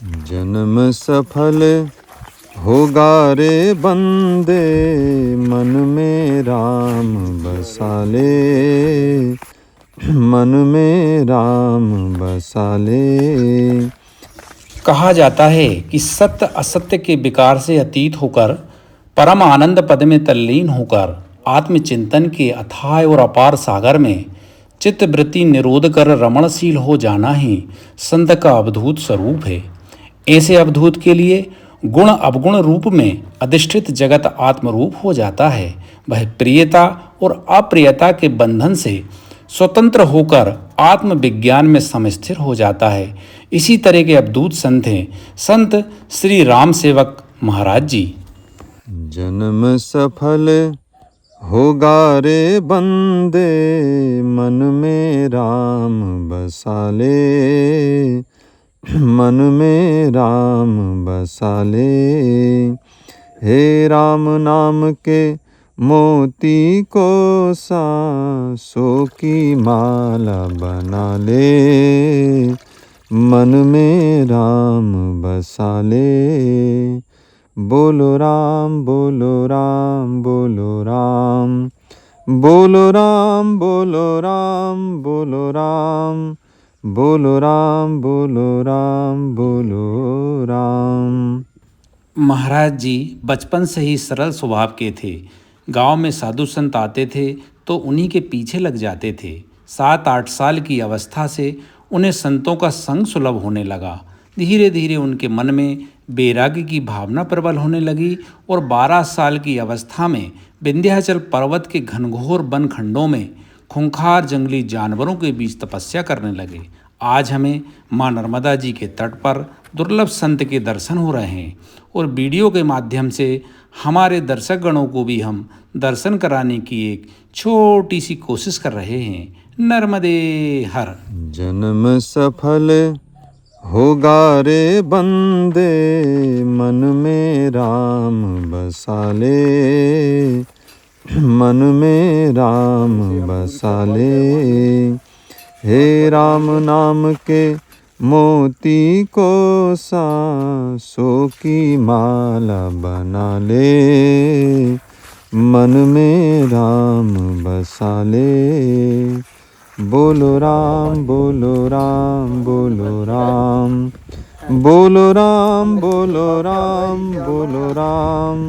जन्म सफल होगा रे बंदे, मन में राम बसा ले, मन में राम बसा ले। कहा जाता है कि सत्य असत्य के विकार से अतीत होकर परम आनंद पद में तल्लीन होकर आत्मचिंतन के अथाह और अपार सागर में चित्तवृत्ति निरोध कर रमणशील हो जाना ही संत का अवधूत स्वरूप है। ऐसे अवधूत के लिए गुण अवगुण रूप में अधिष्ठित जगत आत्मरूप हो जाता है। वह प्रियता और अप्रियता के बंधन से स्वतंत्र होकर आत्मविज्ञान में समस्थिर हो जाता है। इसी तरह के अवधूत संत हैं संत श्री राम सेवक महाराज जी। जन्म सफल होगा रे बंदे, मन में राम बसा ले, मन में राम बसा ले। हे राम नाम के मोती को सांसों की माला बना ले, मन में राम बसा ले। बोलो राम बोलो राम बोलो राम, बोलो राम बोलो राम बोलो राम, बोलो राम बोलो राम बोलो राम। महाराज जी बचपन से ही सरल स्वभाव के थे। गांव में साधु संत आते थे तो उन्हीं के पीछे लग जाते थे। 7-8 साल की अवस्था से उन्हें संतों का संग सुलभ होने लगा। धीरे धीरे उनके मन में वैराग्य की भावना प्रबल होने लगी और 12 साल की अवस्था में विंध्याचल पर्वत के घनघोर वन खंडों में खूंखार जंगली जानवरों के बीच तपस्या करने लगे। आज हमें माँ नर्मदा जी के तट पर दुर्लभ संत के दर्शन हो रहे हैं और वीडियो के माध्यम से हमारे दर्शक गणों को भी हम दर्शन कराने की एक छोटी सी कोशिश कर रहे हैं। नर्मदे हर। जन्म सफल होगा रे बंदे, मन में राम बसा ले, मन में राम बसा ले। हे राम नाम के मोती को सांसों की माला बना ले, मन में राम बसा ले। बोलो राम बोलो राम बोलो राम, बोलो राम बोलो राम बोलो राम,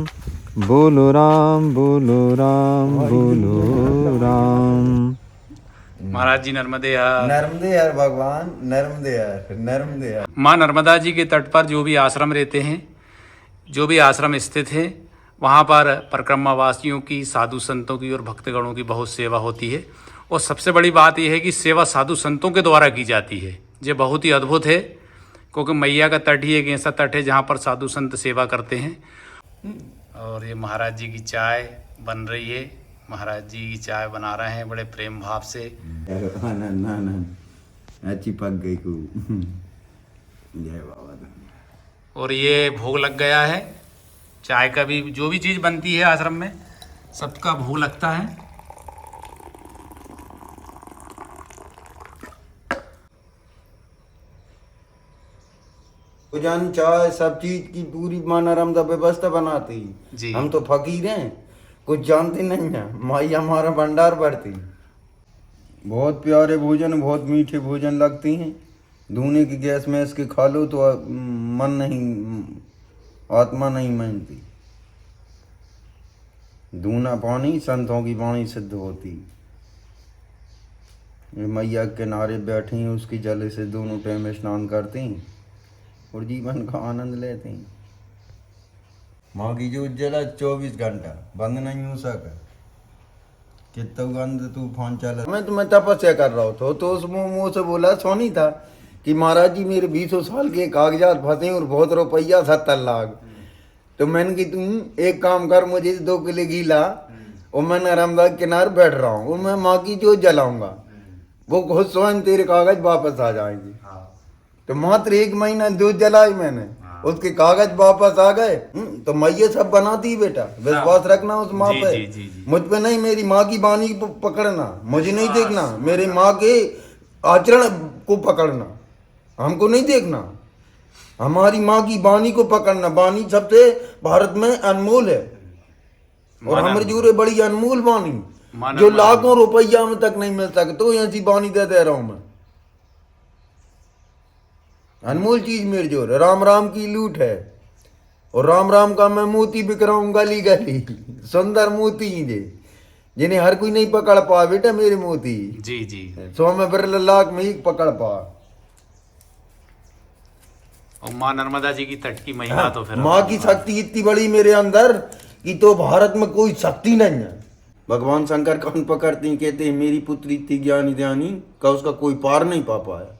बोलो राम बोलो राम बोलो राम। महाराज जी नर्मदे हर। नर्मदे हर भगवान, नर्मदे हर, नर्मदे हर। माँ नर्मदा जी के तट पर जो भी आश्रम रहते हैं, जो भी आश्रम स्थित है, वहाँ पर परिक्रमावासियों की, साधु संतों की और भक्तगणों की बहुत सेवा होती है। और सबसे बड़ी बात यह है कि सेवा साधु संतों के द्वारा की जाती है। ये बहुत ही अद्भुत है क्योंकि मैया का तट ही एक ऐसा तट है जहाँ पर साधु संत सेवा करते हैं। और ये महाराज जी की चाय बन रही है। महाराज जी की चाय बना रहे हैं बड़े प्रेम भाव से। अच्छी पक गई को। जय बाबा। और ये भोग लग गया है। चाय का भी जो भी चीज़ बनती है आश्रम में सबका भोग लगता है। पूजन चाय सब चीज की पूरी माँ नर्मदा व्यवस्था बनाती जी। हम तो फकीर हैं, कुछ जानते नहीं है। माई हमारा भंडार भरती। बहुत प्यारे भोजन, बहुत मीठे भोजन लगते हैं। धुने की गैस में इसके खा लो तो मन नहीं, आत्मा नहीं मानती। दूना पानी संतों की वाणी सिद्ध होती। मैया के किनारे बैठे हैं, उसके जल से दोनों टाइम स्नान करते हैं और जीवन का आनंद लेते हैं। माँ की जो उज्ज्वला 24 घंटा बंद नहीं हो सका। कितना गंद तूफान चला। मैं तपस्या कर रहा था तो उस मुँह से बोला सोनी था कि महाराज जी मेरे 20 साल के कागजात फंसे और बहुत रुपया 70 लाख। तो मैंने कि तुम एक काम कर, मुझे 2 किलो घी ला और मैं नर्मदा के किनारे बैठ रहा हूँ और मैं माँ की जोत जलाऊंगा, वो खुद स्वयं तेरे कागज वापस आ जाएंगे। तो मात्र 1 महीना जोत जलाई मैंने, उसके कागज वापस आ गए। तो मैया सब बनाती बेटा, विश्वास रखना उस माँ पे। मुझ पे नहीं, मेरी माँ की बानी को पकड़ना, मुझे नहीं देखना। मेरे माँ के आचरण को पकड़ना, हमको नहीं देखना। हमारी माँ की वाणी को पकड़ना, वाणी सबसे भारत में अनमोल है, और हमारी जूरे बड़ी अनमोल वाणी जो लाखों रुपया में तक नहीं मिल सकते, तो ऐसी वाणी दे रहा हूं मैं। अनमोल चीज मेरी जोर, राम राम की लूट है, और राम राम का मैं मोती बिक रहा हूं गली गली, सुंदर मोती जे जिन्हें हर कोई नहीं पकड़ पा बेटा मेरे मोती। जी जी। 100 में बिरला लाख में ही पकड़ पा। और माँ नर्मदा जी की तट की महिमा तो फिर माँ की शक्ति इतनी बड़ी मेरे अंदर कि तो भारत में कोई शक्ति नहीं है। भगवान शंकर कान पकड़ते हैं, कहते हैं मेरी पुत्री इतनी ज्ञानी ध्यानी का उसका कोई पार नहीं पा पाया।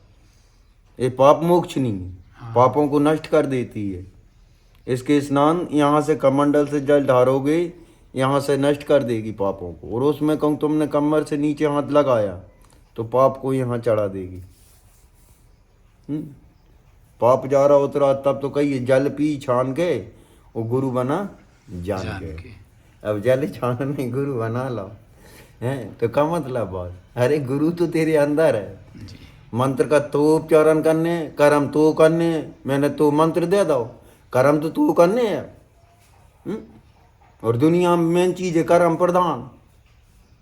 ये पाप मोक्ष नहीं है, पापों को नष्ट कर देती है। इसके स्नान यहाँ से कमंडल से जल ढारोगे, यहाँ से नष्ट कर देगी पापों को। और उसमें कहूँ तुमने कमर से नीचे हाथ लगाया तो पाप को यहाँ चढ़ा देगी। पाप जा रहा उतरा तब तो कहिए जल पी छान के, वो गुरु बना जान के। अब जल छान नहीं गुरु बना लो, है तो क्या मतलब बात? अरे गुरु तो तेरे अंदर है। मंत्र का तो उच्चारण करने, कर्म तो करने, मैंने तो मंत्र दे दो, कर्म तो तू करने है। और दुनिया में मेन चीज है कर्म प्रधान।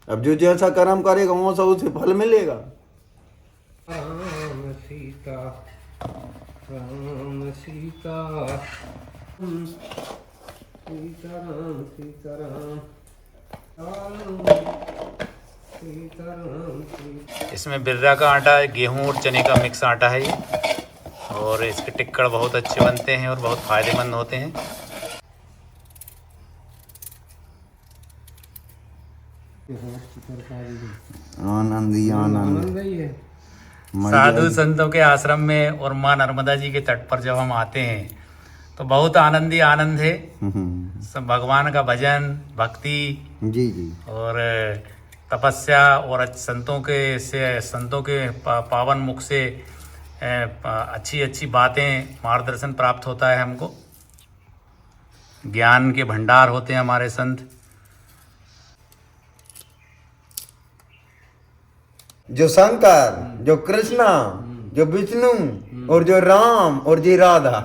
अब जो जैसा कर्म करेगा वैसा उसे फल मिलेगा। राम सीता राम सीता सीताराम सीताराम सीताराम। इसमें बिर्रा का आटा है, गेहूं और चने का मिक्स आटा है ये, और इसके टिक्कड़ बहुत अच्छे बनते हैं और बहुत फ़ायदेमंद होते हैं। आनंद ही आनंद। साधु संतों के आश्रम में और माँ नर्मदा जी के तट पर जब हम आते हैं तो बहुत आनंद ही आनंद है। सब भगवान का भजन, भक्ति जी जी, और तपस्या, और संतों के पावन मुख से अच्छी अच्छी बातें, मार्गदर्शन प्राप्त होता है हमको। ज्ञान के भंडार होते हैं हमारे संत। जो शंकर, जो कृष्णा, जो विष्णु, और जो राम, और जो राधा,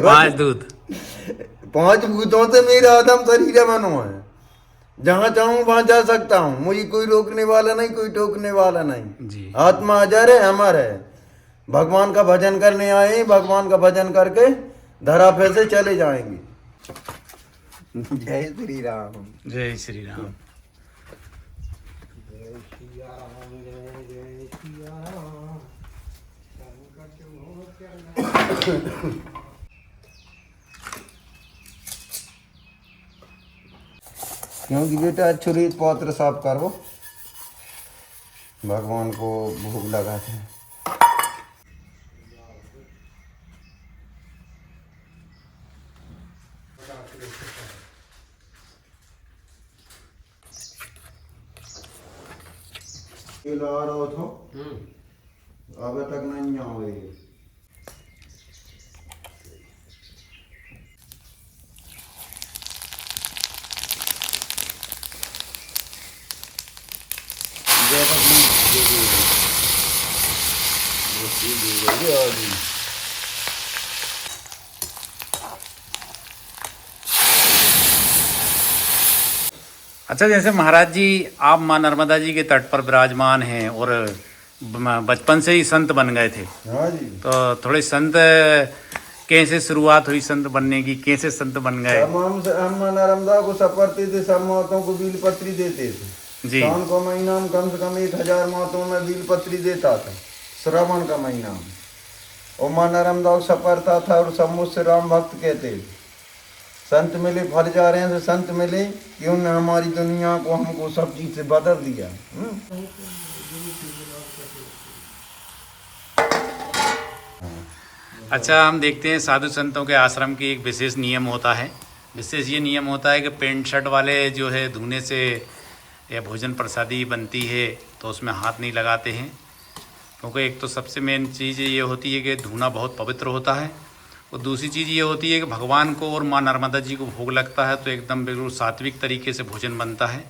5 दूत, 5 भूतों से मेरा आदम शरीर बनो है। जहाँ चाहूँ वहां जा सकता हूँ, मुझे कोई रोकने वाला नहीं, कोई टोकने वाला नहीं जी। आत्मा अजर है, अमर है। भगवान का भजन करने आए, भगवान का भजन करके धरा पे से चले जाएंगे। जय श्री राम। जय श्री राम। क्योंकि बेटा छुरी पौत्र साफ करो, भगवान को भोग लगाते हैं। ला रहा था, अब तक नहीं आए। अच्छा, जैसे महाराज जी आप माँ नर्मदा जी के तट पर विराजमान हैं और बचपन से ही संत बन गए थे, हाँ जी। तो थोड़े संत कैसे शुरुआत हुई संत बनने की, कैसे संत बन गए? हम नर्मदा को सपरते थे, सब माताओं को बील पत्री देते थे जी। सावन को महीना में कम से कम 1000 माताओं में बील पत्री देता था, श्रावण का महीना में। और माँ नर्मदा को सपरता था और सब मुझसे राम भक्त कहते थे। संत मिले, फल जा रहे हैं तो संत मिले कि उन्होंने हमारी दुनिया को, हमको सब चीज से बदल दिया। अच्छा, हम देखते हैं साधु संतों के आश्रम की एक विशेष नियम होता है। विशेष ये नियम होता है कि पेंट शर्ट वाले जो है धोने से या भोजन प्रसादी बनती है तो उसमें हाथ नहीं लगाते हैं, क्योंकि एक तो सबसे मेन चीज़ ये होती है कि धोना बहुत पवित्र होता है, और दूसरी चीज़ ये होती है कि भगवान को और माँ नर्मदा जी को भोग लगता है तो एकदम बिल्कुल सात्विक तरीके से भोजन बनता है।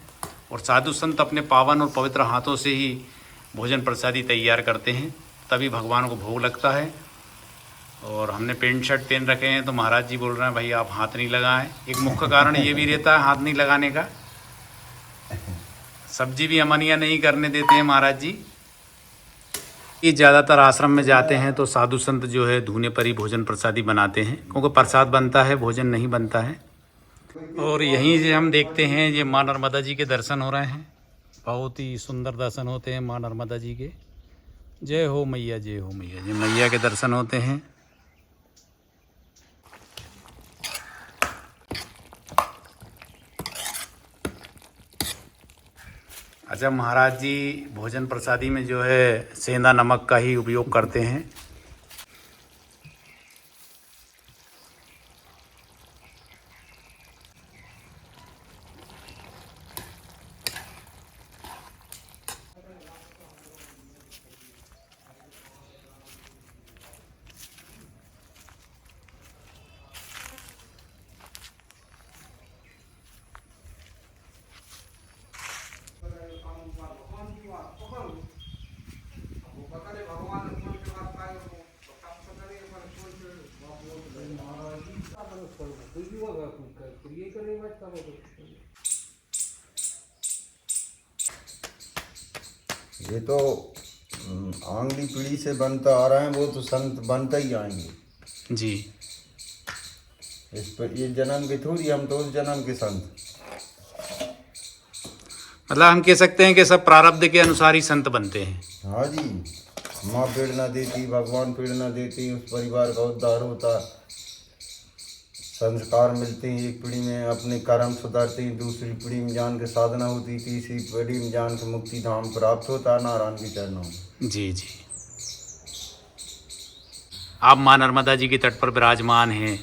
और साधु संत अपने पावन और पवित्र हाथों से ही भोजन प्रसादी तैयार करते हैं, तभी भगवान को भोग लगता है। और हमने पेंट शर्ट पहन रखे हैं, तो महाराज जी बोल रहे हैं भाई आप हाथ नहीं लगाएं। एक मुख्य कारण ये भी रहता है हाथ नहीं लगाने का, सब्जी भी अमनिया नहीं करने देते हैं महाराज जी। ये ज़्यादातर आश्रम में जाते हैं तो साधु संत जो है धूने पर ही भोजन प्रसादी बनाते हैं, क्योंकि प्रसाद बनता है, भोजन नहीं बनता है। और यहीं से हम देखते हैं ये माँ नर्मदा जी के दर्शन हो रहे हैं, बहुत ही सुंदर दर्शन होते हैं माँ नर्मदा जी के। जय हो मैया, जय हो मैया, जय मैया के दर्शन होते हैं। अच्छा, महाराज जी भोजन प्रसादी में जो है सेंधा नमक का ही उपयोग करते हैं। ये तो आंगली पीढ़ी से बनता आ रहा है, वो तो संत बनता ही आएंगे जी। इस पर ये जन्म के थोड़ी, हम तो उस जन्म के संत। मतलब हम कह सकते हैं कि सब प्रारब्ध के अनुसार ही संत बनते हैं। हाँ जी, माँ पेड़ ना देती, भगवान पेड़ ना देती, उस परिवार का उद्धार होता। संस्कार मिलते हैं, एक पीढ़ी में अपने कर्म सुधारते हैं, दूसरी पीढ़ी में ज्ञान की साधना होती, तीसरी पीढ़ी में ज्ञान की मुक्ति धाम प्राप्त होता है नारायण के चरणों में। जी जी। आप माँ नर्मदा जी के तट पर विराजमान हैं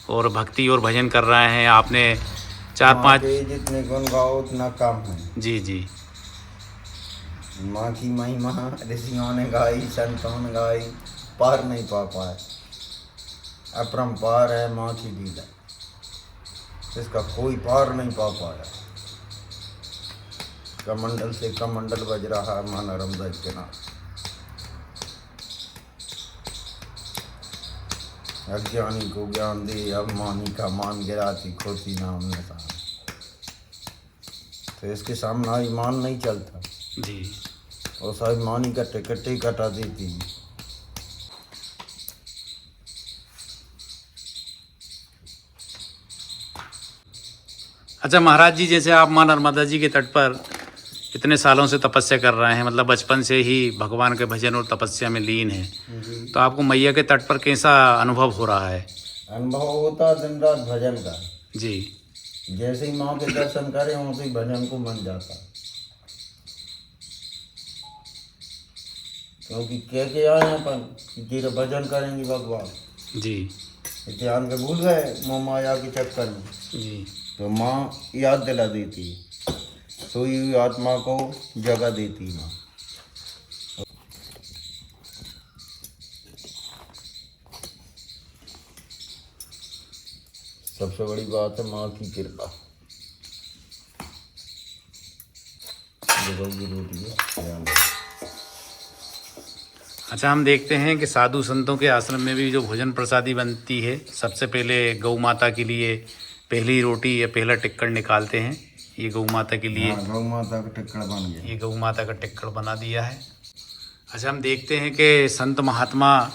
और भक्ति और भजन कर रहे हैं। आपने 4-5 जितने गुण गाओ उतना कम है। जी जी। माँ की महिमा ऋषियों ने गाई, संतों ने गाई, पार नहीं पा पाए। अपरंपार है माँ की लीला, इसका कोई पार नहीं पा पाया। कमंडल से कमंडल बज रहा है माँ नर्मदा के नाम। अज्ञानी को ज्ञान दे, अभिमानी का मान गिराती खोती नाम निशान। तो इसके सामने ईमान नहीं चलता जी। और स्वाभिमानी का टिकट ही कटा देती। अच्छा महाराज जी, जैसे आप माँ नर्मदा जी के तट पर इतने सालों से तपस्या कर रहे हैं, मतलब बचपन से ही भगवान के भजन और तपस्या में लीन हैं, तो आपको मैया के तट पर कैसा अनुभव हो रहा है? अनुभव होता दिन रात भजन का जी। जैसे ही माँ के दर्शन करें वैसे ही भजन को मन जाता। क्योंकि के आए हैं अपन कि तेरा भजन करेंगे भगवान जी। ध्यान के भूल गए मोह माया के चक्कर में, जी। तो माँ याद दिला देती, सोई हुई आत्मा को जगा देती माँ। सबसे बड़ी बात है माँ की कृपा। की रोटी है ध्यान रखो। अच्छा, हम देखते हैं कि साधु संतों के आश्रम में भी जो भोजन प्रसादी बनती है, सबसे पहले गौ माता के लिए पहली रोटी या पहला टिक्कड़ निकालते हैं। ये गौ माता के लिए, गौ माता का टिक्कड़ बन गया। ये गौ माता का टिक्कड़ बना दिया है। अच्छा, हम देखते हैं कि संत महात्मा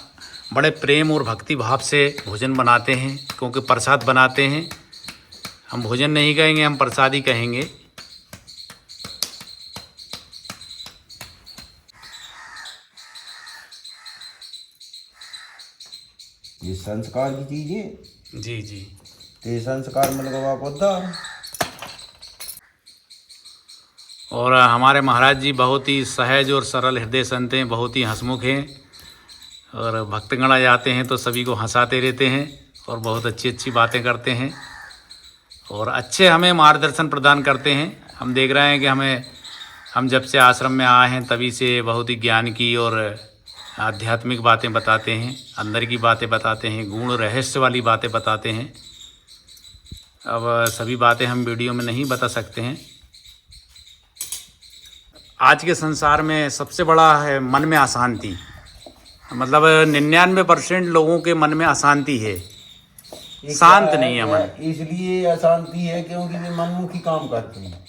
बड़े प्रेम और भक्ति भाव से भोजन बनाते हैं, क्योंकि प्रसाद बनाते हैं। हम भोजन नहीं कहेंगे, हम प्रसादी कहेंगे। ये संस्कार की चीज है। जी जी। तो ये संस्कार में लगा उद्धार। और हमारे महाराज जी बहुत ही सहज और सरल हृदय संत हैं, बहुत ही हंसमुख हैं, और भक्तगण आ जाते हैं तो सभी को हंसाते रहते हैं और बहुत अच्छी अच्छी बातें करते हैं और अच्छे हमें मार्गदर्शन प्रदान करते हैं। हम देख रहे हैं कि हम जब से आश्रम में आए हैं तभी से बहुत ही ज्ञान की और आध्यात्मिक बातें बताते हैं, अंदर की बातें बताते हैं, गुण रहस्य वाली बातें बताते हैं। अब सभी बातें हम वीडियो में नहीं बता सकते हैं। आज के संसार में सबसे बड़ा है मन में अशांति। मतलब 99% लोगों के मन में अशांति है, शांत नहीं है मन। इसलिए अशांति है क्योंकि वे मनमुखी काम करते हैं।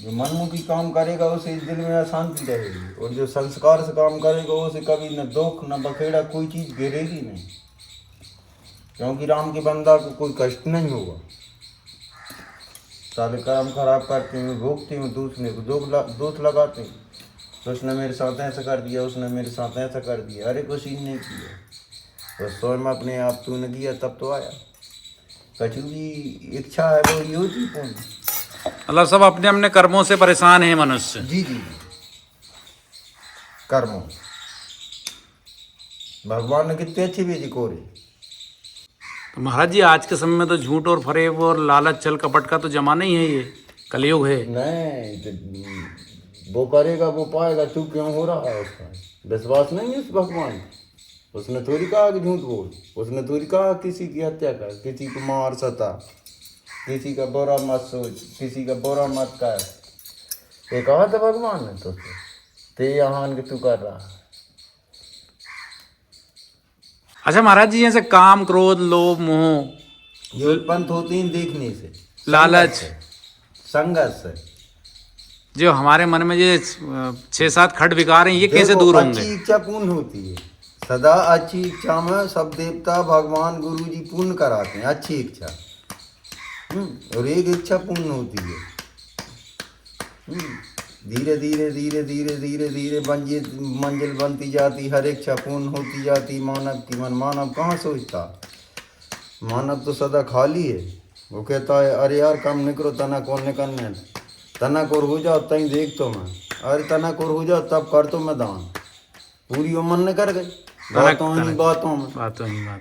जो मनमुखी काम करेगा उसे दिल में अशांति रहेगी, और जो संस्कार से काम करेगा उसे कभी न दुख न बखेड़ा कोई चीज़ घेरेगी नहीं, क्योंकि राम के बंदा को कोई कष्ट नहीं होगा। सारे काम खराब करते हैं, भोगते हैं, दूसरे को दोष लगाते हैं, तो उसने मेरे साथ ऐसा कर दिया, उसने मेरे साथ ऐसा कर दिया। अरे कुछ ही नहीं किया, तो स्वयं अपने आप तूने किया तब तो आया। कछु भी इच्छा है वो ये होती कौन। मतलब सब अपने अपने कर्मों से परेशान है मनुष्य। जी जी, कर्मों। भगवान ने कितने अच्छे भेजे कोरे। तो महाराज जी आज के समय में तो झूठ और फरेब और लालच छल कपट का तो जमाना ही है, ये कलयुग है। नहीं तो वो करेगा वो पाएगा। तू क्यों हो रहा है उसका विश्वास नहीं है उस भगवान। उसने थोड़ी कहा कि झूठ बोल, उसने थोड़ी कहा किसी की हत्या कर, किसी को मार सता, किसी का बुरा मत सोच, किसी का बुरा मत कर। ये कहा था भगवान ने तुझसे, ते यहाँ के तू कर रहा है। अच्छा महाराज जी, जैसे काम क्रोध लोभ मोह ये उत्पन्न होती हैं देखने से, लालच संगत से। जो हमारे मन में ये 6-7 खट विकार हैं, ये कैसे देखो, दूर होंगे? अच्छी इच्छा पूर्ण होती है सदा। अच्छी इच्छा में सब देवता भगवान गुरु जी पूर्ण कराते हैं अच्छी इच्छा। और एक इच्छा पूर्ण होती है। धीरे धीरे धीरे धीरे धीरे धीरे मंजिल बनती जाती, हर इच्छा पूर्ण होती जाती मानव की। मानव कहाँ सोचता, मानव तो सदा खाली है। वो कहता है अरे यार कम निकलो, तना कौन निकलने, तना कोर हो जाओ तई देख तो मैं, अरे तना कोर हो जाओ तब कर तो मैं दान। पूरी उम्र ने कर गई बातों ही बातों में।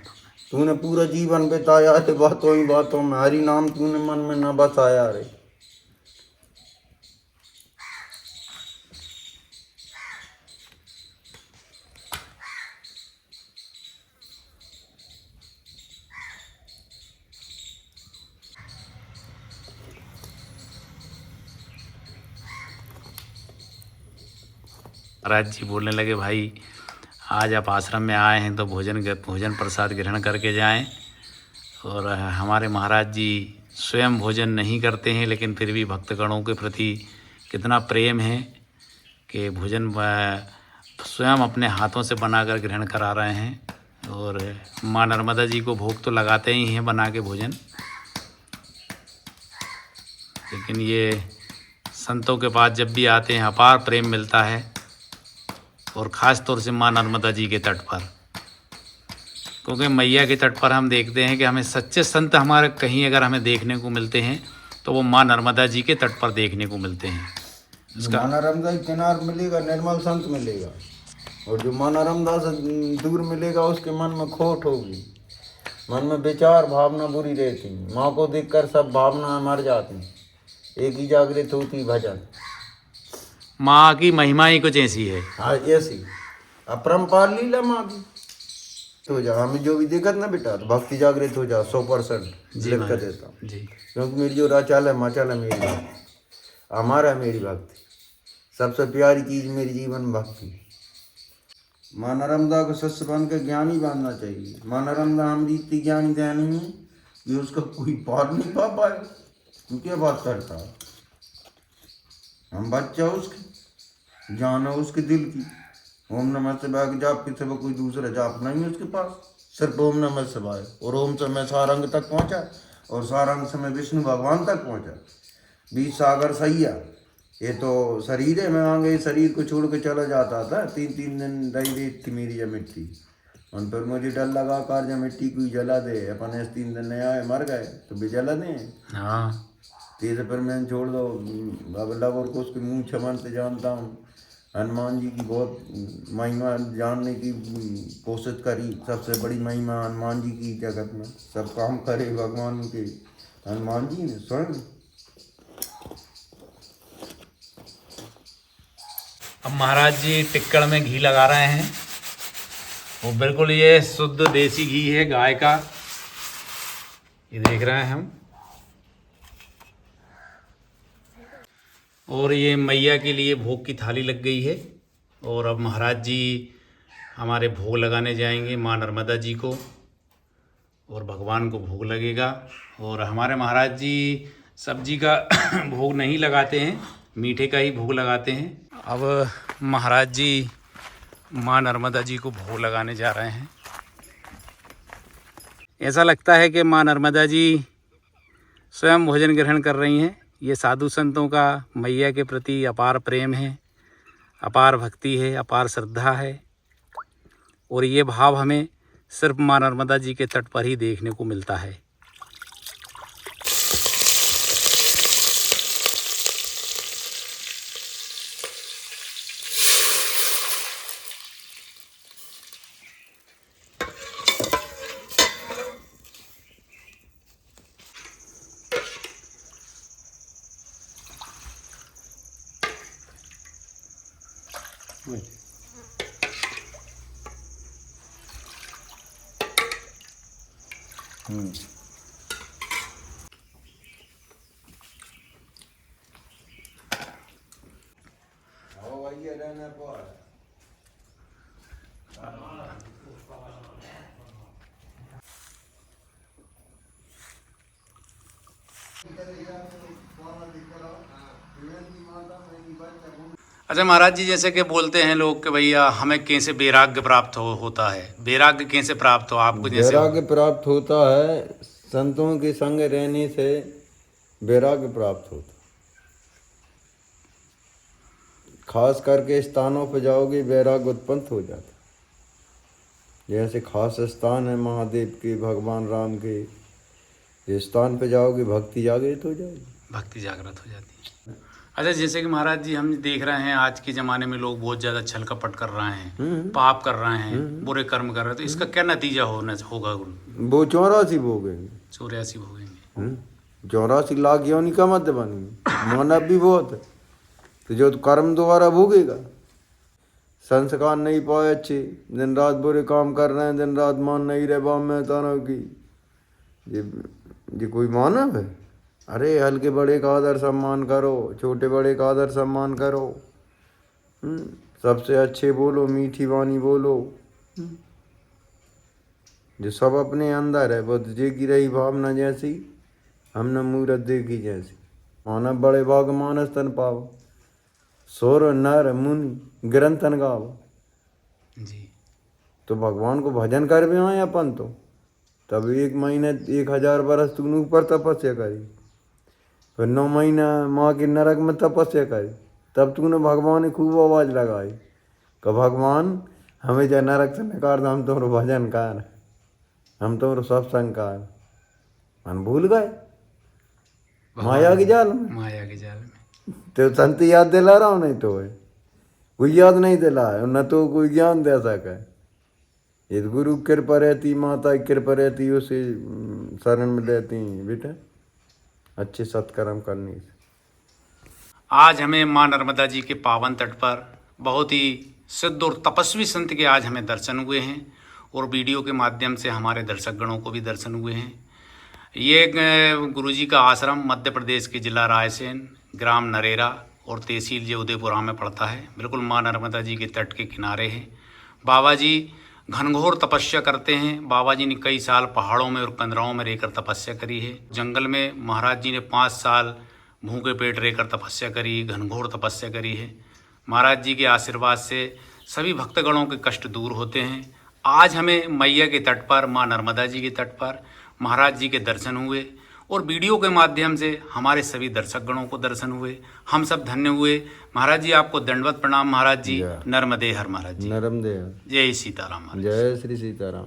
तूने पूरा जीवन बिताया है बातों ही बातों में, हरि नाम तूने मन में न बसाया। रे महाराज जी बोलने लगे, भाई आज आप आश्रम में आए हैं तो भोजन प्रसाद ग्रहण करके जाएं। और हमारे महाराज जी स्वयं भोजन नहीं करते हैं, लेकिन फिर भी भक्तगणों के प्रति कितना प्रेम है कि भोजन स्वयं अपने हाथों से बनाकर ग्रहण करा रहे हैं। और माँ नर्मदा जी को भोग तो लगाते ही हैं बना के भोजन, लेकिन ये संतों के पास जब भी आते हैं अपार प्रेम मिलता है, और ख़ास तौर से माँ नर्मदा जी के तट पर। क्योंकि मैया के तट पर हम देखते हैं कि हमें सच्चे संत हमारे कहीं अगर हमें देखने को मिलते हैं तो वो माँ नर्मदा जी के तट पर देखने को मिलते हैं। माँ नर्मदा के किनार मिलेगा निर्मल संत मिलेगा, और जो माँ नर्मदा से दूर मिलेगा उसके मन में खोट होगी, मन में विचार भावना बुरी रहती। माँ को देखकर सब भावना मर जाती, एक ही जागृत होती भजन। माँ की महिमा ही कुछ ऐसी है। हाँ ऐसी अपरंपार लीला माँ की। तो जा हमें जो भी दिक्कत ना बेटा, तो भक्ति जागृत हो जा 100% लिख कर देता हूँ जी। क्योंकि मेरी जो राचाल है माचाल है मेरी भक्ति, हमारा मेरी भक्ति सबसे प्यारी चीज़ मेरी जीवन भक्ति। माँ नर्मदा को शिष्य बन के ज्ञानी बनना चाहिए। माँ नर्मदा हमारी इतनी ज्ञानी ध्यानी है कि उसका कोई पार नहीं पा पाए। तू क्या बात करता है, हम बच्चा उसके, जान है उसके दिल की। ओम नमः शिवाय के जाप के सिवा कोई दूसरा जाप नहीं है उसके पास, सिर्फ ओम नमः शिवाय। और ओम से मैं सारंग तक पहुंचा, और सारंग से मैं विष्णु भगवान तक पहुंचा। बीच सागर सैया, ये तो शरीर है, मैं आ गई शरीर को छोड़ के चला जाता था। 3 दिन रही रेत थी मेरी जब मिट्टी, उन पर मुझे डर लगा कार जब मिट्टी कोई जला दे, अपन ऐसे 3 दिन नहीं आए मर गए तो भी जला दें। हाँ तेरे पर मैं छोड़ दो। अब लगोर को उसके मुँह छमन से जानता हूँ। हनुमान जी की बहुत महिमा जानने की कोशिश करी। सबसे बड़ी महिमा हनुमान जी की जगत में, सब काम करे भगवान के हनुमान जी ने स्वयं। अब महाराज जी टिक्कड़ में घी लगा रहे हैं, वो बिल्कुल ये शुद्ध देसी घी है गाय का, ये देख रहे हैं हम। और ये मैया के लिए भोग की थाली लग गई है। और अब महाराज जी हमारे भोग लगाने जाएंगे माँ नर्मदा जी को, और भगवान को भोग लगेगा। और हमारे महाराज जी सब्जी का भोग नहीं लगाते हैं, मीठे का ही भोग लगाते हैं। अब महाराज जी माँ नर्मदा जी को भोग लगाने जा रहे हैं। ऐसा लगता है कि माँ नर्मदा जी स्वयं भोजन ग्रहण कर रही हैं। ये साधु संतों का मैया के प्रति अपार प्रेम है, अपार भक्ति है, अपार श्रद्धा है। और ये भाव हमें सिर्फ माँ नर्मदा जी के तट पर ही देखने को मिलता है। अच्छा महाराज जी, जैसे कि बोलते हैं लोग कि भैया हमें कैसे वैराग्य प्राप्त होता है, वैराग्य कैसे प्राप्त हो आपको? जैसे वैराग्य प्राप्त होता है संतों के संग रहने से, वैराग्य प्राप्त होता। खास करके स्थानों पर जाओगे वैराग्य उत्पन्न हो जाता। जैसे खास स्थान है महादेव के, भगवान राम के, ये स्थान पे जाओगे भक्ति जागृत हो जाएगी, भक्ति जागृत हो जाती है। अच्छा, जैसे कि महाराज जी हम देख रहे हैं आज के ज़माने में लोग बहुत ज़्यादा छल कपट कर रहे हैं, पाप कर रहे हैं, बुरे कर्म कर रहे हैं, तो इसका क्या नतीजा होगा? वो 84 भोगेंगे, 84 भोगेंगे। 84 लाख योनि का मध्य बनेंगे। मानव भी बहुत है, तो जो कर्म द्वारा भोगेगा। संस्कार नहीं पाए अच्छे, दिन रात बुरे काम कर रहे हैं, दिन रात मान नहीं रहे बाम में तानव की, ये कोई मानव है? अरे हल्के बड़े का आदर सम्मान करो, छोटे बड़े का आदर सम्मान करो, सबसे अच्छे बोलो, मीठी वाणी बोलो। जो सब अपने अंदर है, बुद्ध जी की रही भावना जैसी, हमने मूरत देखी जैसी। मानव बड़े भाग मानस तन पाव, सोर नर मुनि ग्रंथन गाव जी। तो भगवान को भजन कर भी आए अपन तो, तब 1 महीने 1000 बरस तूने ऊपर तपस्या करी, फिर 9 महीना माँ के नरक में तपस्या करी, तब तूने भगवान ने खूब आवाज़ लगाई कि भगवान हमें जो नरक से निकाल दो, हम तुम्हारा भजन कर, हम तुम्हारा सत्संग कर। मन भूल गए माया के जाल में, माया के जाल में। तो संत याद दिला रहा हूँ, नहीं तो है कोई याद नहीं दिलाए, न तो कोई ज्ञान दे सके। ये गुरु कृपा रहती, माता की कृपा रहती, उसे शरण में लेती बेटा, अच्छे सत्कर्म करने से। आज हमें माँ नर्मदा जी के पावन तट पर बहुत ही सिद्ध और तपस्वी संत के आज हमें दर्शन हुए हैं, और वीडियो के माध्यम से हमारे दर्शकगणों को भी दर्शन हुए हैं। ये गुरुजी का आश्रम मध्य प्रदेश के जिला रायसेन, ग्राम नरेरा और तहसील जो उदयपुरा में पड़ता है, बिल्कुल माँ नर्मदा जी के तट के किनारे है। बाबा जी घनघोर तपस्या करते हैं। बाबा जी ने कई साल पहाड़ों में और कंदराओं में रहकर तपस्या करी है। जंगल में महाराज जी ने 5 साल भूखे पेट रहकर तपस्या करी, घनघोर तपस्या करी है। महाराज जी के आशीर्वाद से सभी भक्तगणों के कष्ट दूर होते हैं। आज हमें मैया के तट पर, माँ नर्मदा जी के तट पर महाराज जी के दर्शन हुए, और वीडियो के माध्यम से हमारे सभी दर्शकगणों को दर्शन हुए। हम सब धन्य हुए। महाराज जी आपको दंडवत प्रणाम। महाराज जी नर्मदे हर महाराज जी। नर्मदे। जय सीताराम। जय श्री सीताराम।